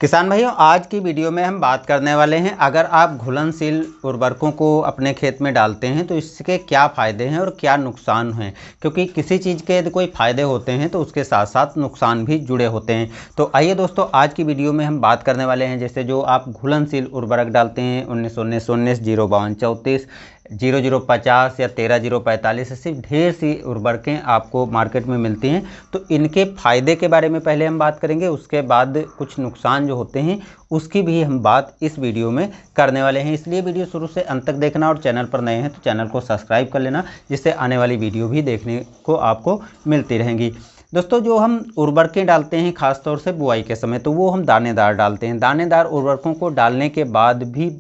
किसान भाइयों, आज की वीडियो में हम बात करने वाले हैं, अगर आप घुलनशील उर्वरकों को अपने खेत में डालते हैं तो इसके क्या फ़ायदे हैं और क्या नुकसान हैं। क्योंकि किसी चीज़ के यदि कोई फ़ायदे होते हैं तो उसके साथ साथ नुकसान भी जुड़े होते हैं। तो आइए दोस्तों, आज की वीडियो में हम बात करने वाले हैं, जैसे जो आप घुलनशील उर्वरक डालते हैं 1919, 05234, 0050 या 13045, ऐसी ढेर सी उर्वरकें आपको मार्केट में मिलती हैं। तो इनके फ़ायदे के बारे में पहले हम बात करेंगे, उसके बाद कुछ नुकसान जो होते हैं उसकी भी हम बात इस वीडियो में करने वाले हैं। इसलिए वीडियो शुरू से अंत तक देखना, और चैनल पर नए हैं तो चैनल को सब्सक्राइब कर लेना, जिससे आने वाली वीडियो भी देखने को आपको मिलती रहेंगी। दोस्तों, जो हम उर्वरकें डालते हैं खासतौर से बुआई के समय, तो वो हम दानेदार डालते हैं। दानेदार उर्वरकों को डालने के बाद भी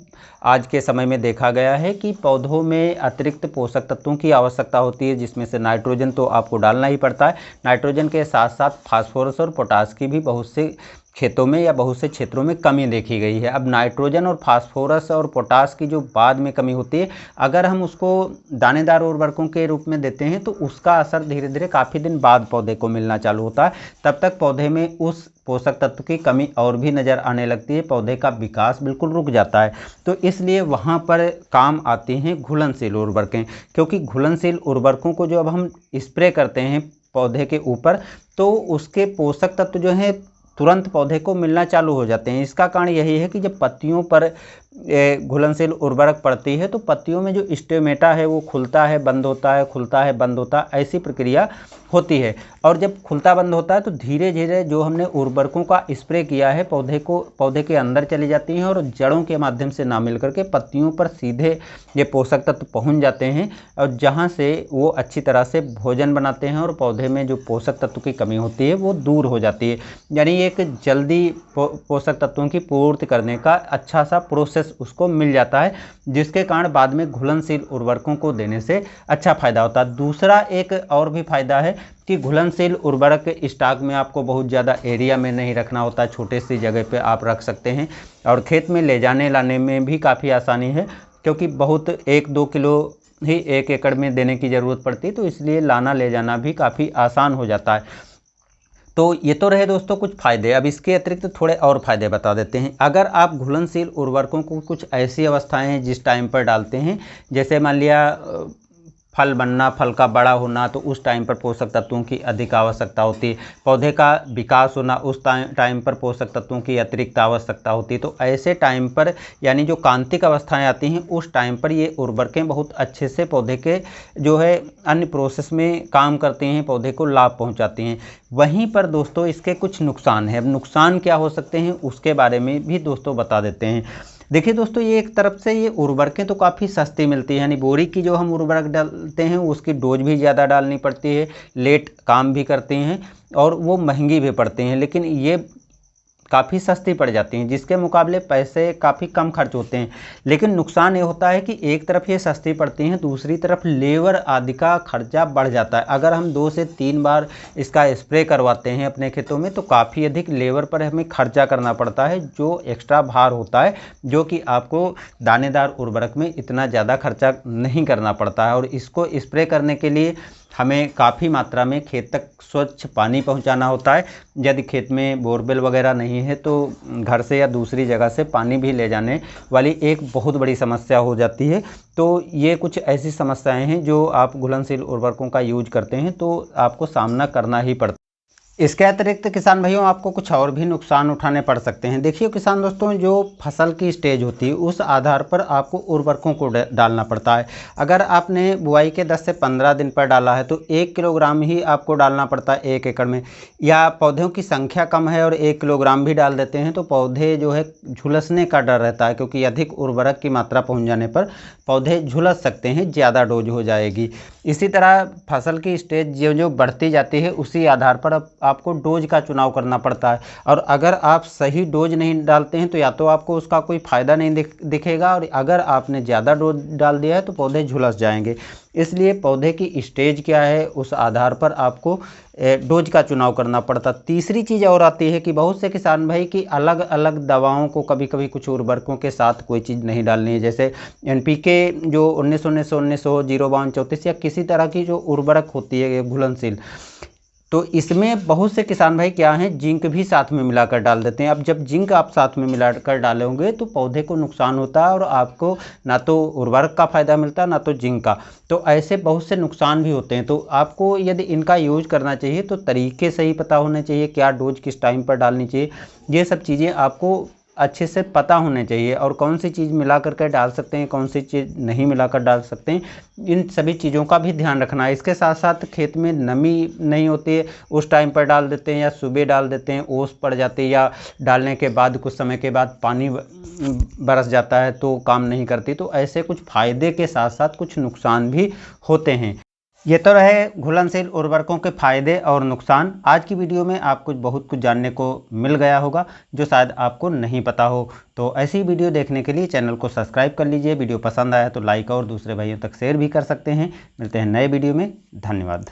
आज के समय में देखा गया है कि पौधों में अतिरिक्त पोषक तत्वों की आवश्यकता होती है, जिसमें से नाइट्रोजन तो आपको डालना ही पड़ता है। नाइट्रोजन के साथ साथ फास्फोरस और पोटास की भी बहुत से खेतों में या बहुत से क्षेत्रों में कमी देखी गई है। अब नाइट्रोजन और फास्फोरस और पोटास की जो बाद में कमी होती है, अगर हम उसको दानेदार उर्वरकों के रूप में देते हैं तो उसका असर धीरे धीरे काफ़ी दिन बाद पौधे को मिलना चालू होता है। तब तक पौधे में उस पोषक तत्व की कमी और भी नज़र आने लगती है, पौधे का विकास बिल्कुल रुक जाता है। तो इसलिए वहाँ पर काम आती हैं घुलनशील उर्वरकें, क्योंकि घुलनशील उर्वरकों को जो अब हम स्प्रे करते हैं पौधे के ऊपर, तो उसके पोषक तत्व जो हैं तुरंत पौधे को मिलना चालू हो जाते हैं। इसका कारण यही है कि जब पत्तियों पर घुलनशील उर्वरक पड़ती है तो पत्तियों में जो स्टेमेटा है वो खुलता है, बंद होता है, खुलता है, बंद होता है, ऐसी प्रक्रिया होती है। और जब खुलता बंद होता है तो धीरे धीरे जो हमने उर्वरकों का स्प्रे किया है पौधे के अंदर चली जाती हैं, और जड़ों के माध्यम से ना मिल करके पत्तियों पर सीधे ये पोषक तत्व पहुंच जाते हैं, और जहां से वो अच्छी तरह से भोजन बनाते हैं और पौधे में जो पोषक तत्व की कमी होती है वो दूर हो जाती है। यानी एक जल्दी पोषक तत्वों की पूर्ति करने का अच्छा सा प्रोसेस उसको मिल जाता है, जिसके कारण बाद में घुलनशील उर्वरकों को देने से अच्छा फायदा होता है। दूसरा एक और भी फायदा है कि घुलनशील उर्वरक स्टॉक में आपको बहुत ज़्यादा एरिया में नहीं रखना होता, छोटे सी जगह पे आप रख सकते हैं, और खेत में ले जाने लाने में भी काफ़ी आसानी है, क्योंकि बहुत 1-2 किलो ही 1 एकड़ में देने की ज़रूरत पड़ती है, तो इसलिए लाना ले जाना भी काफ़ी आसान हो जाता है। तो ये तो रहे दोस्तों कुछ फ़ायदे। अब इसके अतिरिक्त थोड़े और फ़ायदे बता देते हैं। अगर आप घुलनशील उर्वरकों को कुछ ऐसी अवस्थाएं हैं जिस टाइम पर डालते हैं, जैसे मान लिया फल बनना, फल का बड़ा होना, तो उस टाइम पर पोषक तत्वों की अधिक आवश्यकता होती है। पौधे का विकास होना, उस टाइम पर पोषक तत्वों की अतिरिक्त आवश्यकता होती है। तो ऐसे टाइम पर, यानी जो कांतिक अवस्थाएं आती हैं, उस टाइम पर ये उर्वरकें बहुत अच्छे से पौधे के जो है अन्य प्रोसेस में काम करती हैं, पौधे को लाभ पहुंचाती हैं। वहीं पर दोस्तों इसके कुछ नुकसान हैं। अब नुकसान क्या हो सकते हैं उसके बारे में भी दोस्तों बता देते हैं। देखिए दोस्तों, ये एक तरफ से ये उर्वरकें तो काफ़ी सस्ती मिलती हैं, यानी बोरी की जो हम उर्वरक डालते हैं उसकी डोज भी ज़्यादा डालनी पड़ती है, लेट काम भी करती हैं, और वो महंगी भी पड़ती हैं, लेकिन ये काफ़ी सस्ती पड़ जाती हैं, जिसके मुकाबले पैसे काफ़ी कम खर्च होते हैं। लेकिन नुकसान ये होता है कि एक तरफ ये सस्ती पड़ती हैं, दूसरी तरफ लेबर आदि का खर्चा बढ़ जाता है। अगर हम 2 से 3 बार इसका स्प्रे करवाते हैं अपने खेतों में, तो काफ़ी अधिक लेबर पर हमें खर्चा करना पड़ता है, जो एक्स्ट्रा भार होता है, जो कि आपको दानेदार उर्वरक में इतना ज़्यादा खर्चा नहीं करना पड़ता है। और इसको स्प्रे करने के लिए हमें काफ़ी मात्रा में खेत तक स्वच्छ पानी पहुंचाना होता है। यदि खेत में बोरवेल वगैरह नहीं है तो घर से या दूसरी जगह से पानी भी ले जाने वाली एक बहुत बड़ी समस्या हो जाती है। तो ये कुछ ऐसी समस्याएं हैं जो आप घुलनशील उर्वरकों का यूज करते हैं तो आपको सामना करना ही पड़ता है। इसके अतिरिक्त किसान भाइयों, आपको कुछ और भी नुकसान उठाने पड़ सकते हैं। देखिए किसान दोस्तों, जो फसल की स्टेज होती है उस आधार पर आपको उर्वरकों को डालना पड़ता है। अगर आपने बुआई के 10 से 15 दिन पर डाला है तो 1 किलोग्राम ही आपको डालना पड़ता है 1 एकड़ में, या पौधों की संख्या कम है और 1 किलोग्राम भी डाल देते हैं तो पौधे जो है झुलसने का डर रहता है, क्योंकि अधिक उर्वरक की मात्रा पहुँच जाने पर पौधे झुलस सकते हैं, ज़्यादा डोज हो जाएगी। इसी तरह फसल की स्टेज जो जो बढ़ती जाती है उसी आधार पर आपको डोज का चुनाव करना पड़ता है, और अगर आप सही डोज नहीं डालते हैं तो या तो आपको उसका कोई फ़ायदा नहीं दिखेगा, और अगर आपने ज़्यादा डोज डाल दिया है तो पौधे झुलस जाएंगे। इसलिए पौधे की स्टेज क्या है उस आधार पर आपको डोज का चुनाव करना पड़ता। तीसरी चीज़ और आती है कि बहुत से किसान भाई की अलग अलग दवाओं को कभी कभी कुछ उर्वरकों के साथ कोई चीज़ नहीं डालनी है, जैसे NPK जो 1919 हो, 05234 या किसी तरह की जो उर्वरक होती है घुलनशील, तो इसमें बहुत से किसान भाई क्या हैं, जिंक भी साथ में मिलाकर डाल देते हैं। अब जब जिंक आप साथ में मिलाकर डालोगे तो पौधे को नुकसान होता है और आपको ना तो उर्वरक का फ़ायदा मिलता ना तो जिंक का। तो ऐसे बहुत से नुकसान भी होते हैं। तो आपको यदि इनका यूज करना चाहिए तो तरीके सही पता होने चाहिए, क्या डोज किस टाइम पर डालनी चाहिए, ये सब चीज़ें आपको अच्छे से पता होने चाहिए। और कौन सी चीज़ मिला करके डाल सकते हैं, कौन सी चीज़ नहीं मिलाकर डाल सकते हैं, इन सभी चीज़ों का भी ध्यान रखना है। इसके साथ साथ खेत में नमी नहीं होती है, उस टाइम पर डाल देते हैं या सुबह डाल देते हैं, ओस पड़ जाती है, या डालने के बाद कुछ समय के बाद पानी बरस जाता है तो काम नहीं करती। तो ऐसे कुछ फ़ायदे के साथ साथ कुछ नुकसान भी होते हैं। ये तो रहे घुलनशील उर्वरकों के फायदे और नुकसान। आज की वीडियो में आपको बहुत कुछ जानने को मिल गया होगा जो शायद आपको नहीं पता हो। तो ऐसी वीडियो देखने के लिए चैनल को सब्सक्राइब कर लीजिए। वीडियो पसंद आया तो लाइक और दूसरे भाइयों तक शेयर भी कर सकते हैं। मिलते हैं नए वीडियो में। धन्यवाद।